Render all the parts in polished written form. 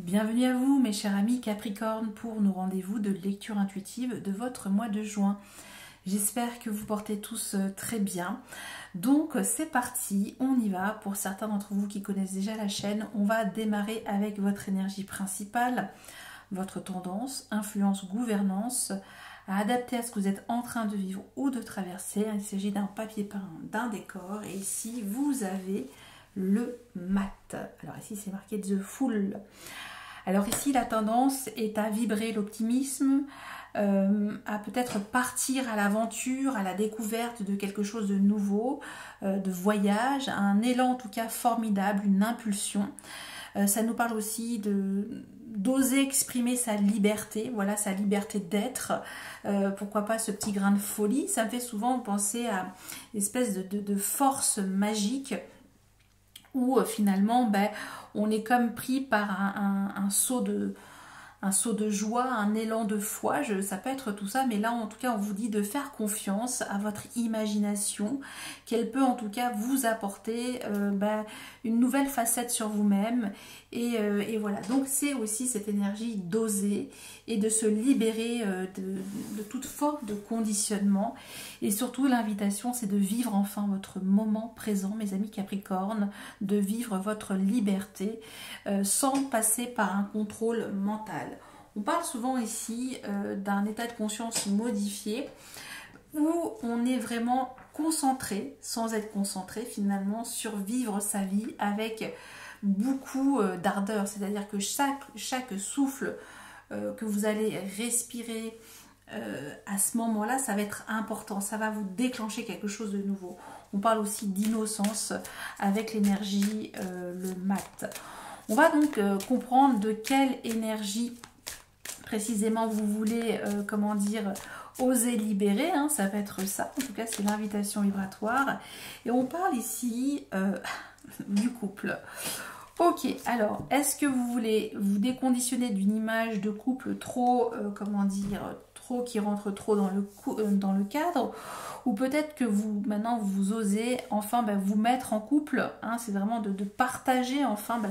Bienvenue à vous mes chers amis Capricorne pour nos rendez-vous de lecture intuitive de votre mois de juin. J'espère que vous portez tous très bien. Donc c'est parti, on y va. Pour certains d'entre vous qui connaissent déjà la chaîne, on va démarrer avec votre énergie principale, votre tendance, influence, gouvernance, à adapter à ce que vous êtes en train de vivre ou de traverser. Il s'agit d'un papier peint, d'un décor. Et ici, vous avez le mat. Alors ici, c'est marqué The Fool. Alors ici, la tendance est à vibrer l'optimisme, à peut-être partir à l'aventure, à la découverte de quelque chose de nouveau, de voyage, un élan en tout cas formidable, une impulsion. Ça nous parle aussi d'oser exprimer sa liberté, voilà, sa liberté d'être, pourquoi pas ce petit grain de folie. Ça me fait souvent penser à une espèce de force magique où finalement on est comme pris par un saut de joie, un élan de foi, ça peut être tout ça, mais là en tout cas on vous dit de faire confiance à votre imagination, qu'elle peut en tout cas vous apporter une nouvelle facette sur vous-même, et voilà, donc c'est aussi cette énergie d'oser et de se libérer de toute forme de conditionnement, et surtout l'invitation c'est de vivre enfin votre moment présent mes amis Capricorne, de vivre votre liberté sans passer par un contrôle mental. On parle souvent ici d'un état de conscience modifié où on est vraiment concentré, sans être concentré finalement, sur vivre sa vie avec beaucoup d'ardeur. C'est-à-dire que chaque souffle que vous allez respirer à ce moment-là, ça va être important, ça va vous déclencher quelque chose de nouveau. On parle aussi d'innocence avec l'énergie, le mat. On va donc comprendre de quelle énergie précisément vous voulez, oser libérer, hein, ça va être ça, en tout cas c'est l'invitation vibratoire. Et on parle ici du couple. Ok, alors, est-ce que vous voulez vous déconditionner d'une image de couple trop, qui rentre trop dans le cadre, ou peut-être que maintenant vous osez enfin vous mettre en couple, hein, c'est vraiment de partager enfin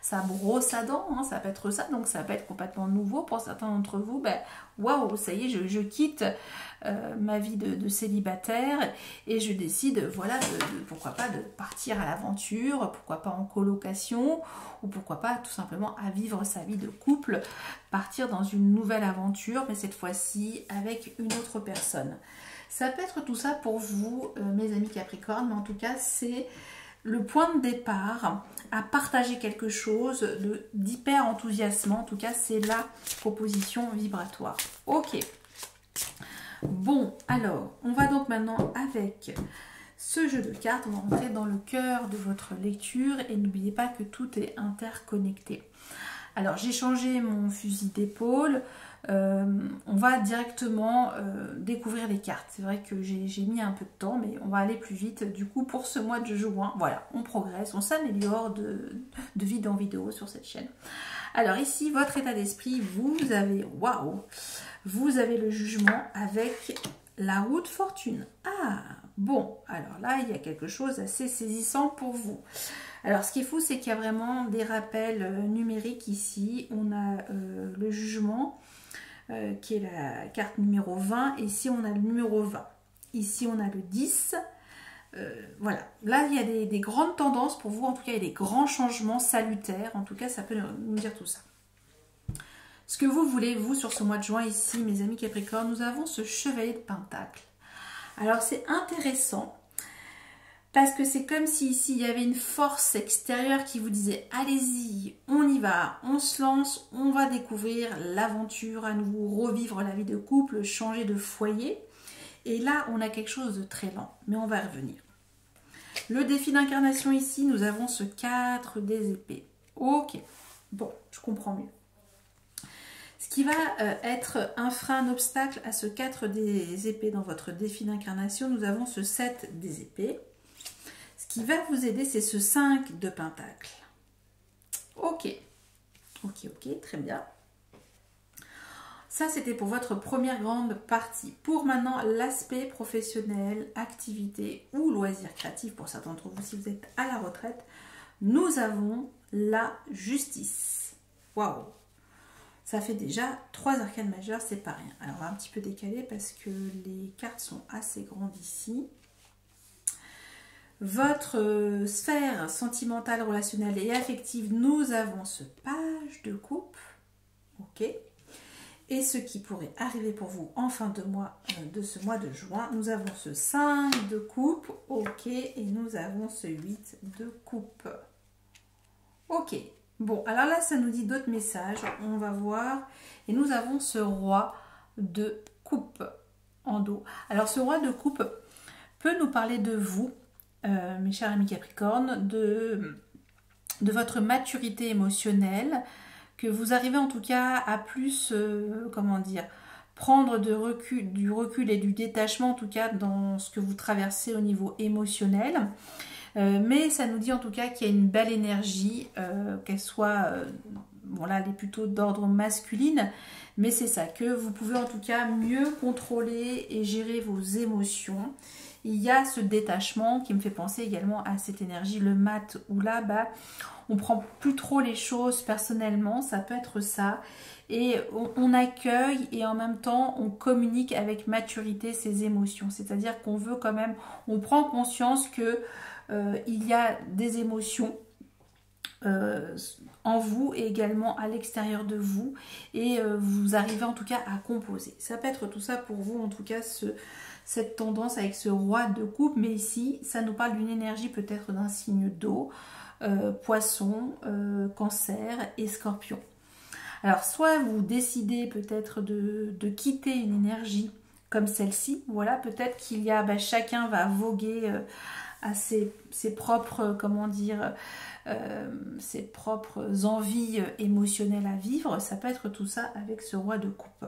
sa brosse à dents, hein, ça peut être ça, donc ça peut être complètement nouveau pour certains d'entre vous. Waouh, ça y est, je quitte ma vie de célibataire et je décide, voilà, pourquoi pas de partir à l'aventure, pourquoi pas en colocation, ou pourquoi pas tout simplement à vivre sa vie de couple, partir dans une nouvelle aventure, mais cette fois-ci avec une autre personne. Ça peut être tout ça pour vous, mes amis Capricorne, mais en tout cas, c'est le point de départ à partager quelque chose d'hyper enthousiasmant. En tout cas, c'est la proposition vibratoire. Ok. Bon, alors, on va donc maintenant avec ce jeu de cartes, on va rentrer dans le cœur de votre lecture et n'oubliez pas que tout est interconnecté. Alors, j'ai changé mon fusil d'épaule. On va directement découvrir les cartes. C'est vrai que j'ai mis un peu de temps, mais on va aller plus vite. Du coup, pour ce mois de juin, voilà, on progresse, on s'améliore de vidéo en vidéo sur cette chaîne. Alors ici, votre état d'esprit, vous avez, waouh, vous avez le jugement avec la roue de fortune. Ah, bon, alors là, il y a quelque chose d'assez saisissant pour vous. Alors, ce qui est fou, c'est qu'il y a vraiment des rappels numériques ici. On a le jugement, qui est la carte numéro 20. Et ici, on a le numéro 20. Ici, on a le 10. Voilà. Là, il y a des grandes tendances pour vous. En tout cas, il y a des grands changements salutaires. En tout cas, ça peut nous dire tout ça. Ce que vous voulez, vous, sur ce mois de juin, ici, mes amis Capricorne, nous avons ce chevalier de Pentacle. Alors, c'est intéressant. Parce que c'est comme si ici, il y avait une force extérieure qui vous disait « Allez-y, on y va, on se lance, on va découvrir l'aventure, à nouveau revivre la vie de couple, changer de foyer. » Et là, on a quelque chose de très lent, mais on va y revenir. Le défi d'incarnation ici, nous avons ce 4 des épées. Ok, bon, je comprends mieux. Ce qui va être un frein, un obstacle à ce 4 des épées dans votre défi d'incarnation, nous avons ce 7 des épées. Ce qui va vous aider, c'est ce 5 de pentacle. Ok, très bien. Ça, c'était pour votre première grande partie. Pour maintenant, l'aspect professionnel, activité ou loisir créatif, pour certains d'entre vous, si vous êtes à la retraite, nous avons la justice. Waouh! Ça fait déjà 3 arcanes majeures, c'est pas rien. Alors on va un petit peu décaler parce que les cartes sont assez grandes ici. Votre sphère sentimentale, relationnelle et affective, nous avons ce page de coupe. Ok. Et ce qui pourrait arriver pour vous en fin de mois, de ce mois de juin, nous avons ce 5 de coupe. Ok. Et nous avons ce 8 de coupe. Ok. Bon, alors là, ça nous dit d'autres messages. On va voir. Et nous avons ce roi de coupe en dos. Alors, ce roi de coupe peut nous parler de vous, mes chers amis Capricorne, de votre maturité émotionnelle, que vous arrivez en tout cas à plus, comment dire, prendre du recul et du détachement, en tout cas dans ce que vous traversez au niveau émotionnel. Mais ça nous dit en tout cas qu'il y a une belle énergie, qu'elle soit, bon là elle est plutôt d'ordre masculine, mais c'est ça, que vous pouvez en tout cas mieux contrôler et gérer vos émotions. Il y a ce détachement qui me fait penser également à cette énergie, le mat, où là, bah, on prend plus trop les choses personnellement, ça peut être ça. Et on accueille et en même temps, on communique avec maturité ses émotions. C'est-à-dire qu'on veut quand même, on prend conscience que il y a des émotions en vous et également à l'extérieur de vous. Et vous arrivez en tout cas à composer. Ça peut être tout ça pour vous, en tout cas, cette tendance avec ce roi de coupe. Mais ici, ça nous parle d'une énergie peut-être d'un signe d'eau. Poisson, cancer et scorpion. Alors soit vous décidez peut-être de quitter une énergie comme celle-ci, voilà, peut-être qu'il y a, bah, chacun va voguer à ses propres, comment dire, ses propres envies émotionnelles à vivre. Ça peut être tout ça avec ce roi de coupe.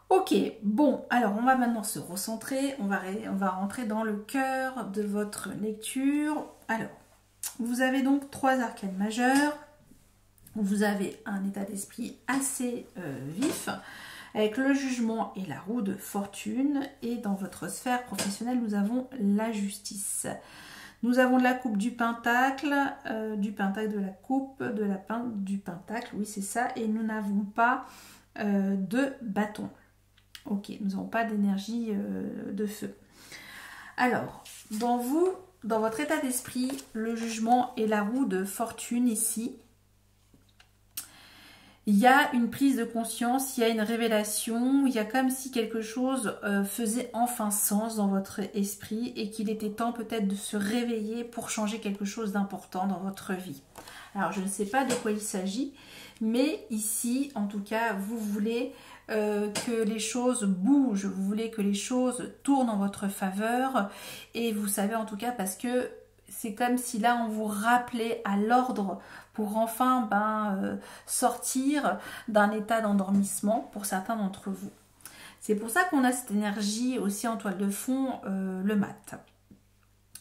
Ok, bon, alors on va maintenant se recentrer, on va rentrer dans le cœur de votre lecture. Alors, vous avez donc 3 arcanes majeures, vous avez un état d'esprit assez vif, avec le jugement et la roue de fortune, et dans votre sphère professionnelle, nous avons la justice. Nous avons de la coupe du pentacle, de la coupe, du pentacle, oui c'est ça, et nous n'avons pas de bâton. Ok, nous n'avons pas d'énergie de feu. Alors, dans votre état d'esprit, le jugement et la roue de fortune ici, il y a une prise de conscience, il y a une révélation, il y a comme si quelque chose faisait enfin sens dans votre esprit et qu'il était temps peut-être de se réveiller pour changer quelque chose d'important dans votre vie. Alors, je ne sais pas de quoi il s'agit, mais ici, en tout cas, vous voulez que les choses bougent, vous voulez que les choses tournent en votre faveur, et vous savez en tout cas parce que c'est comme si là on vous rappelait à l'ordre pour enfin sortir d'un état d'endormissement pour certains d'entre vous. C'est pour ça qu'on a cette énergie aussi en toile de fond, le mat.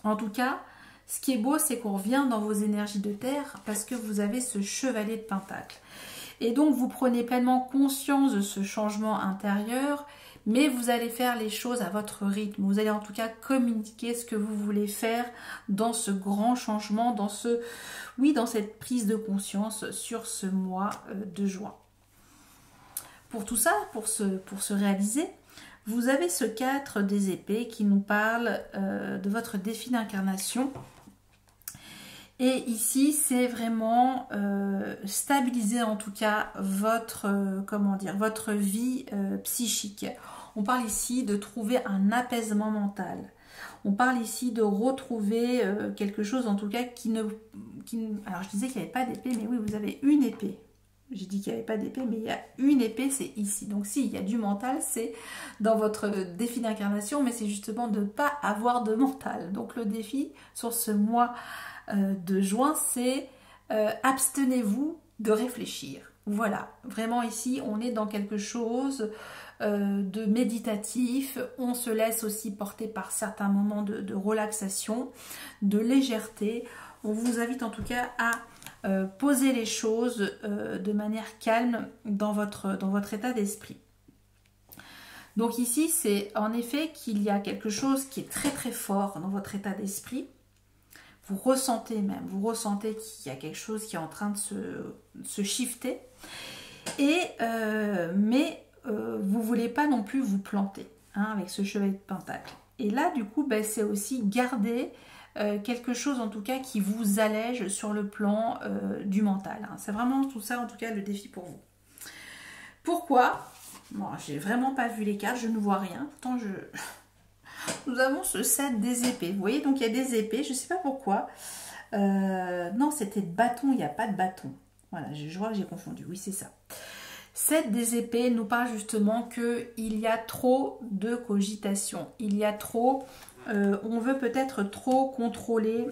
En tout cas, ce qui est beau, c'est qu'on revient dans vos énergies de terre parce que vous avez ce chevalier de pentacle. Et donc, vous prenez pleinement conscience de ce changement intérieur, mais vous allez faire les choses à votre rythme. Vous allez en tout cas communiquer ce que vous voulez faire dans ce grand changement, dans cette prise de conscience sur ce mois de juin. Pour tout ça, pour se réaliser, vous avez ce 4 des épées qui nous parle de votre défi d'incarnation. Et ici, c'est vraiment stabiliser en tout cas votre vie psychique. On parle ici de trouver un apaisement mental. On parle ici de retrouver quelque chose en tout cas alors je disais qu'il n'y avait pas d'épée, mais oui, vous avez une épée. J'ai dit qu'il n'y avait pas d'épée, mais il y a une épée, c'est ici. Donc si, il y a du mental, c'est dans votre défi d'incarnation, mais c'est justement de ne pas avoir de mental. Donc le défi sur ce mois de juin, c'est abstenez-vous de réfléchir. Voilà, vraiment ici, on est dans quelque chose de méditatif. On se laisse aussi porter par certains moments de relaxation, de légèreté. On vous invite en tout cas à poser les choses de manière calme dans votre état d'esprit. Donc ici, c'est en effet qu'il y a quelque chose qui est très très fort dans votre état d'esprit. vous ressentez même, vous ressentez qu'il y a quelque chose qui est en train de se shifter. Mais vous voulez pas non plus vous planter avec ce chevalier de pentacle. Et là, du coup, c'est aussi garder quelque chose, en tout cas, qui vous allège sur le plan du mental. C'est vraiment tout ça, en tout cas, le défi pour vous. Pourquoi? Bon, j'ai vraiment pas vu les cartes, je ne vois rien. Pourtant, nous avons ce 7 des épées. Vous voyez, donc il y a des épées, je sais pas pourquoi. Non, c'était de bâton, il n'y a pas de bâton. Voilà, je vois que j'ai confondu. Oui, c'est ça. 7 des épées nous parle justement qu'il y a trop de cogitation. Il y a trop... on veut peut-être trop contrôler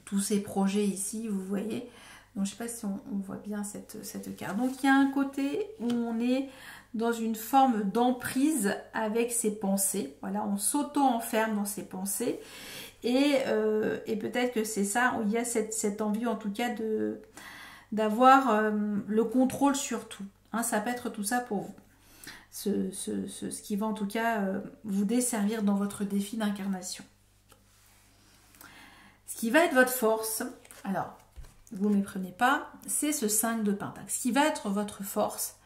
tous ces projets ici, vous voyez. Donc, je ne sais pas si on voit bien cette carte. Donc, il y a un côté où on est dans une forme d'emprise avec ses pensées. Voilà, on s'auto-enferme dans ses pensées. Et peut-être que c'est ça, où il y a cette envie, en tout cas, d'avoir le contrôle sur tout. Ça peut être tout ça pour vous. Ce qui va, en tout cas, vous desservir dans votre défi d'incarnation. Ce qui va être votre force, alors, vous ne méprenez pas, c'est ce 5 de pentacle. Ce qui va être votre force,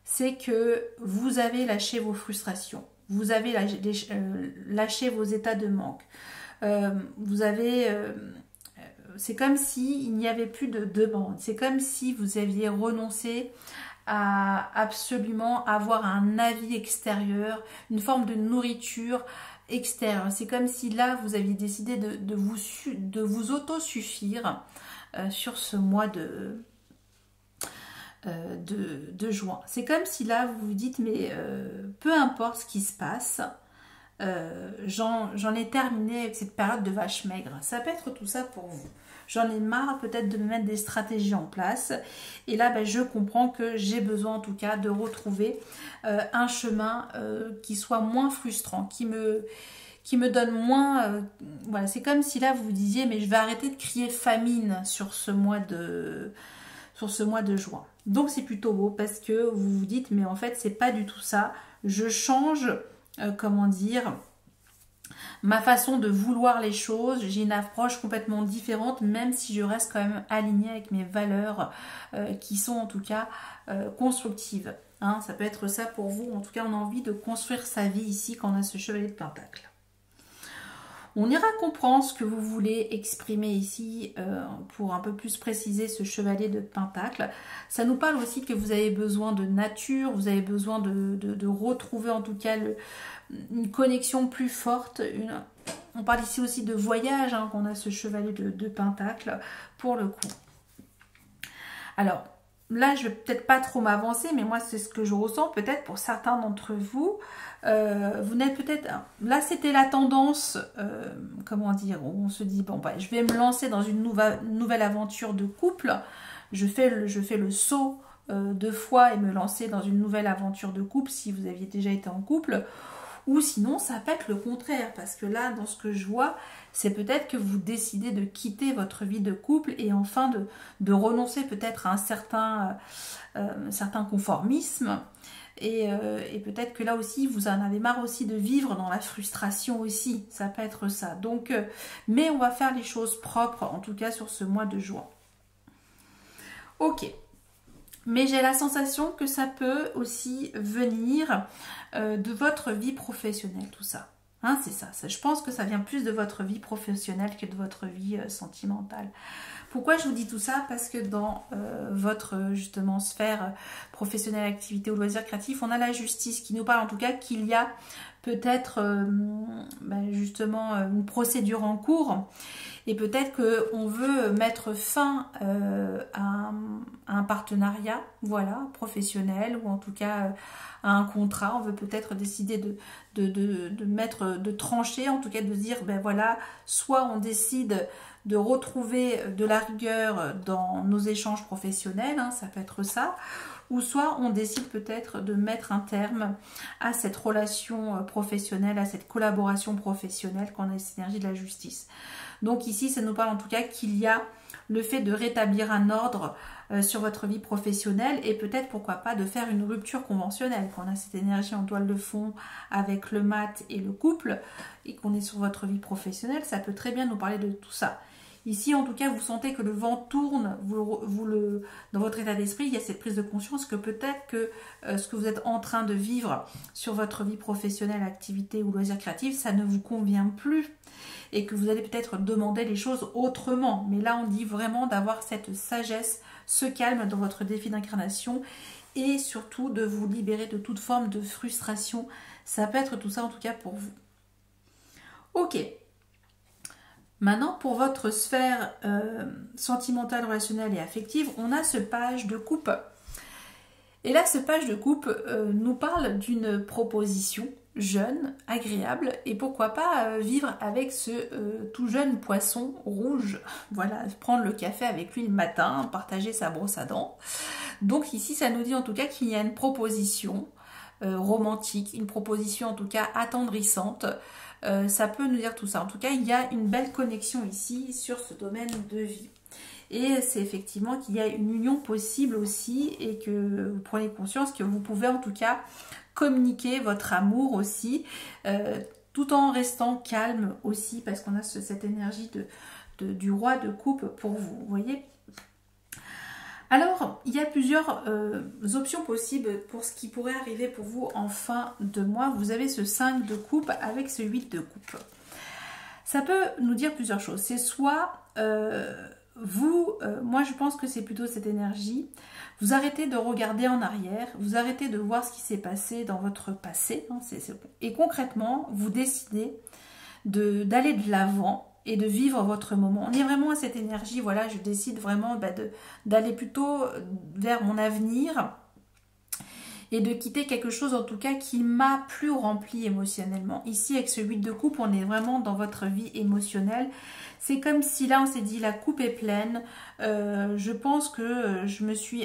c'est que vous avez lâché vos frustrations, vous avez lâché vos états de manque. Vous avez... c'est comme s'il n'y avait plus de demande. C'est comme si vous aviez renoncé à absolument avoir un avis extérieur, une forme de nourriture extérieure. C'est comme si là, vous aviez décidé de vous autosuffire sur ce mois de juin. C'est comme si là, vous vous dites, mais peu importe ce qui se passe, j'en ai terminé avec cette période de vache maigre. Ça peut être tout ça pour vous. J'en ai marre peut-être de me mettre des stratégies en place. Et là, je comprends que j'ai besoin en tout cas de retrouver un chemin qui soit moins frustrant, qui me donne moins... voilà, c'est comme si là vous vous disiez, mais je vais arrêter de crier famine sur ce mois de juin. Donc c'est plutôt beau parce que vous vous dites, mais en fait c'est pas du tout ça. Je change, comment dire, ma façon de vouloir les choses. J'ai une approche complètement différente, même si je reste quand même alignée avec mes valeurs qui sont en tout cas constructives. Ça peut être ça pour vous. En tout cas, on a envie de construire sa vie ici quand on a ce chevalier de pentacle. On ira comprendre ce que vous voulez exprimer ici pour un peu plus préciser ce chevalier de pentacle. Ça nous parle aussi que vous avez besoin de nature, vous avez besoin de retrouver en tout cas une connexion plus forte. On parle ici aussi de voyage, qu'on a ce chevalier de pentacle pour le coup. Alors, là, je vais peut-être pas trop m'avancer, mais moi, c'est ce que je ressens. Peut-être pour certains d'entre vous, vous n'êtes peut-être... Là, c'était la tendance, comment dire, où on se dit, bon, je vais me lancer dans une nouvelle aventure de couple. Je fais le saut de foi et me lancer dans une nouvelle aventure de couple si vous aviez déjà été en couple. Ou sinon, ça peut être le contraire, parce que là, dans ce que je vois, c'est peut-être que vous décidez de quitter votre vie de couple et enfin de renoncer peut-être à un certain conformisme. Et peut-être que là aussi, vous en avez marre aussi de vivre dans la frustration aussi. Ça peut être ça. Donc, mais on va faire les choses propres, en tout cas sur ce mois de juin. Ok. Mais j'ai la sensation que ça peut aussi venir de votre vie professionnelle, tout ça. C'est ça. Je pense que ça vient plus de votre vie professionnelle que de votre vie sentimentale. Pourquoi je vous dis tout ça? Parce que dans votre justement sphère professionnelle, activité ou loisir créatif, on a la justice qui nous parle en tout cas qu'il y a peut-être justement une procédure en cours. Et peut-être qu'on veut mettre fin à un partenariat, voilà, professionnel, ou en tout cas à un contrat. On veut peut-être décider de trancher, en tout cas de dire, voilà, soit on décide de retrouver de la rigueur dans nos échanges professionnels, ça peut être ça, ou soit on décide peut-être de mettre un terme à cette relation professionnelle, à cette collaboration professionnelle quand on a cette énergie de la justice. Donc ici, ça nous parle en tout cas qu'il y a le fait de rétablir un ordre sur votre vie professionnelle et peut-être, pourquoi pas, de faire une rupture conventionnelle. Quand on a cette énergie en toile de fond avec le mat et le couple et qu'on est sur votre vie professionnelle, ça peut très bien nous parler de tout ça. Ici, en tout cas, vous sentez que le vent tourne, dans votre état d'esprit, il y a cette prise de conscience que peut-être que ce que vous êtes en train de vivre sur votre vie professionnelle, activité ou loisir créatif, ça ne vous convient plus et que vous allez peut-être demander les choses autrement. Mais là, on dit vraiment d'avoir cette sagesse, ce calme dans votre défi d'incarnation et surtout de vous libérer de toute forme de frustration. Ça peut être tout ça en tout cas pour vous. Ok. Maintenant, pour votre sphère sentimentale, relationnelle et affective, on a ce page de coupe. Et là, ce page de coupe nous parle d'une proposition jeune, agréable, et pourquoi pas vivre avec ce tout jeune poisson rouge. Voilà, prendre le café avec lui le matin, partager sa brosse à dents. Donc ici, ça nous dit en tout cas qu'il y a une proposition romantique, une proposition en tout cas attendrissante. Ça peut nous dire tout ça. En tout cas, il y a une belle connexion ici sur ce domaine de vie. Et c'est effectivement qu'il y a une union possible aussi et que vous prenez conscience que vous pouvez en tout cas communiquer votre amour aussi tout en restant calme aussi parce qu'on a cette énergie du roi de coupe pour vous, vous voyez. Alors, il y a plusieurs options possibles pour ce qui pourrait arriver pour vous en fin de mois. Vous avez ce 5 de coupe avec ce 8 de coupe. Ça peut nous dire plusieurs choses. C'est soit moi je pense que c'est plutôt cette énergie. Vous arrêtez de regarder en arrière, vous arrêtez de voir ce qui s'est passé dans votre passé. Hein, et concrètement, vous décidez d'aller de l'avant et de vivre votre moment. On est vraiment à cette énergie, voilà, je décide vraiment d'aller plutôt vers mon avenir et de quitter quelque chose en tout cas qui m'a plus rempli émotionnellement. Ici avec ce 8 de coupe, on est vraiment dans votre vie émotionnelle. C'est comme si là on s'est dit la coupe est pleine. Je pense que je me suis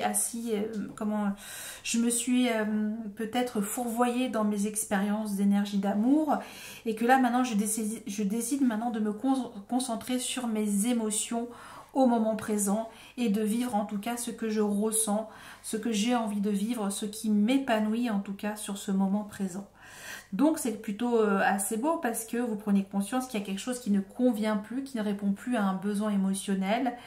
peut-être fourvoyée dans mes expériences d'énergie d'amour et que là maintenant je décide maintenant de me concentrer sur mes émotions au moment présent et de vivre en tout cas ce que je ressens, ce que j'ai envie de vivre, ce qui m'épanouit en tout cas sur ce moment présent. Donc c'est plutôt assez beau parce que vous prenez conscience qu'il y a quelque chose qui ne convient plus, qui ne répond plus à un besoin émotionnel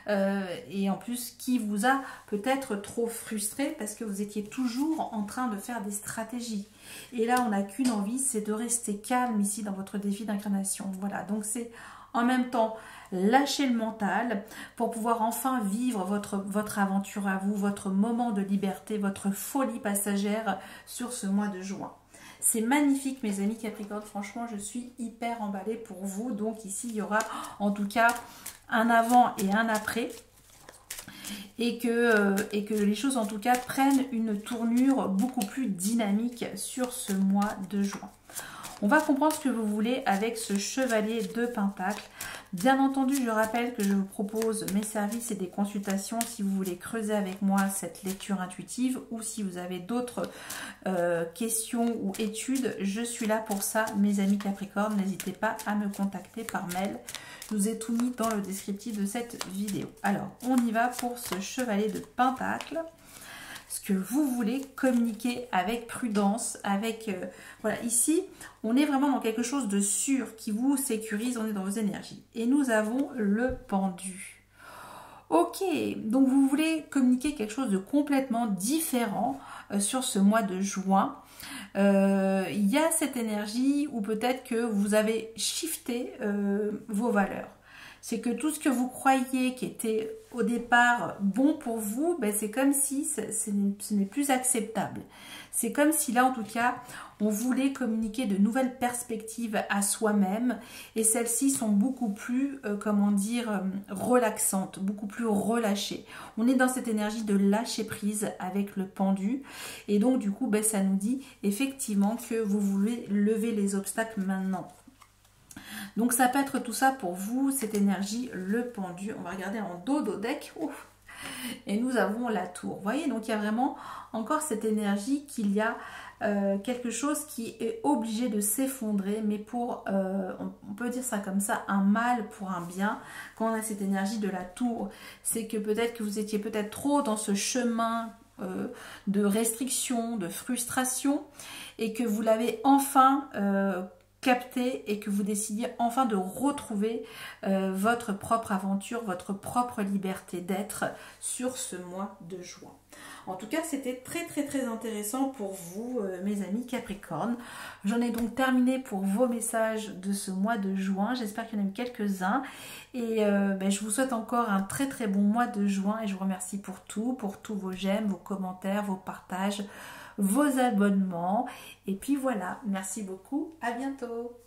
et en plus qui vous a peut-être trop frustré parce que vous étiez toujours en train de faire des stratégies. Et là on n'a qu'une envie, c'est de rester calme ici dans votre défi d'incarnation. Voilà, donc c'est en même temps lâcher le mental pour pouvoir enfin vivre votre aventure à vous, votre moment de liberté, votre folie passagère sur ce mois de juin. C'est magnifique mes amis Capricorne, franchement je suis hyper emballée pour vous. Donc ici il y aura en tout cas un avant et un après. Et que les choses en tout cas prennent une tournure beaucoup plus dynamique sur ce mois de juin. On va comprendre ce que vous voulez avec ce chevalier de Pentacle. Bien entendu, je rappelle que je vous propose mes services et des consultations si vous voulez creuser avec moi cette lecture intuitive ou si vous avez d'autres questions ou études, je suis là pour ça, mes amis Capricorne. N'hésitez pas à me contacter par mail. Je vous ai tout mis dans le descriptif de cette vidéo. Alors, on y va pour ce chevalier de Pentacle. Ce que vous voulez communiquer avec prudence, voilà, ici, on est vraiment dans quelque chose de sûr qui vous sécurise, on est dans vos énergies. Et nous avons le pendu. Ok, donc vous voulez communiquer quelque chose de complètement différent sur ce mois de juin. Il y a cette énergie où peut-être que vous avez shifté vos valeurs. C'est que tout ce que vous croyez qui était au départ bon pour vous, ben c'est comme si ce n'est plus acceptable. C'est comme si là, en tout cas, on voulait communiquer de nouvelles perspectives à soi-même et celles-ci sont beaucoup plus, relaxantes, beaucoup plus relâchées. On est dans cette énergie de lâcher prise avec le pendu et donc du coup, ben, ça nous dit effectivement que vous voulez lever les obstacles maintenant. Donc ça peut être tout ça pour vous, cette énergie, le pendu. On va regarder en dos deck. Ouf. Et nous avons la tour. Vous voyez, donc il y a vraiment encore cette énergie qu'il y a quelque chose qui est obligé de s'effondrer. Mais pour, on peut dire ça comme ça, un mal pour un bien. Quand on a cette énergie de la tour, c'est que peut-être que vous étiez peut-être trop dans ce chemin de restriction, de frustration. Et que vous l'avez enfin capté et que vous décidiez enfin de retrouver votre propre aventure, votre propre liberté d'être sur ce mois de juin. En tout cas, c'était très intéressant pour vous, mes amis Capricorne. J'en ai donc terminé pour vos messages de ce mois de juin. J'espère qu'il y en a eu quelques-uns. Et je vous souhaite encore un très bon mois de juin. Et je vous remercie pour tous vos j'aime, vos commentaires, vos partages, vos abonnements. Et puis voilà, merci beaucoup. À bientôt.